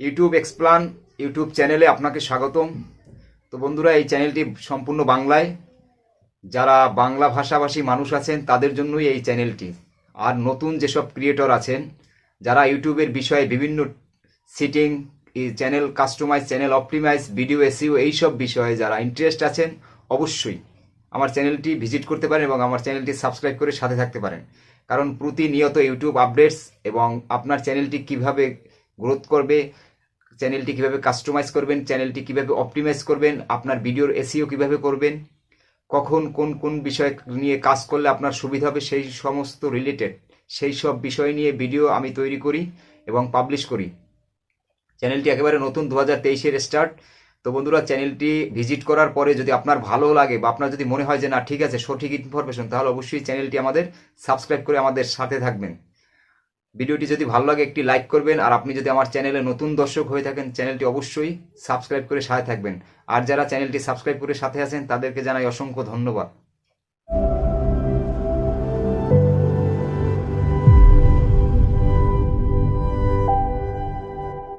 YouTube এক্সপ্লান YouTube চ্যানেলে আপনাকে স্বাগতম। তো বন্ধুরা, এই চ্যানেলটি সম্পূর্ণ বাংলায়, যারা বাংলা ভাষাভাষী মানুষ আছেন তাদের জন্যই এই চ্যানেলটি। আর নতুন যেসব ক্রিয়েটর আছেন, যারা ইউটিউবের বিষয়ে বিভিন্ন setting, channel customize, channel optimize, video SEO এইসব বিষয়ে যারা ইন্টারেস্ট আছেন, অবশ্যই আমার চ্যানেলটি ভিজিট করতে পারেন এবং আমার চ্যানেলটি সাবস্ক্রাইব করে সাথে থাকতে পারেন। কারণ প্রতিনিয়ত ইউটিউব আপডেটস এবং আপনার চ্যানেলটি কিভাবে গ্রোথ করবে, চ্যানেলটি কিভাবে কাস্টমাইজ করবেন, চ্যানেলটি কিভাবে অপটিমাইজ করবেন, আপনার ভিডিওর এসইও কিভাবে করবেন, কখন কোন কোন বিষয় নিয়ে কাজ করলে আপনার সুবিধা হবে, সেই সমস্ত রিলেটেড সেই সব বিষয় নিয়ে ভিডিও আমি তৈরি করি এবং পাবলিশ করি। চ্যানেলটি একেবারে নতুন, 2023-এর স্টার্ট। তো বন্ধুরা, চ্যানেলটি ভিজিট করার পরে যদি আপনার ভালো লাগে বা আপনার যদি মনে হয় যে না ঠিক আছে, সঠিক ইনফরমেশন, তাহলে অবশ্যই চ্যানেলটি আমাদের সাবস্ক্রাইব করে আমাদের সাথে থাকবেন। ভিডিওটি যদি ভালো লাগে একটি লাইক করবেন, আর আপনি যদি আমার চ্যানেলে নতুন দর্শক হয়ে থাকেন, চ্যানেলটি অবশ্যই সাবস্ক্রাইব করে সাথে থাকবেন। আর যারা চ্যানেলটি সাবস্ক্রাইব করে সাথে আছেন তাদেরকে জানাই অসংখ্য ধন্যবাদ।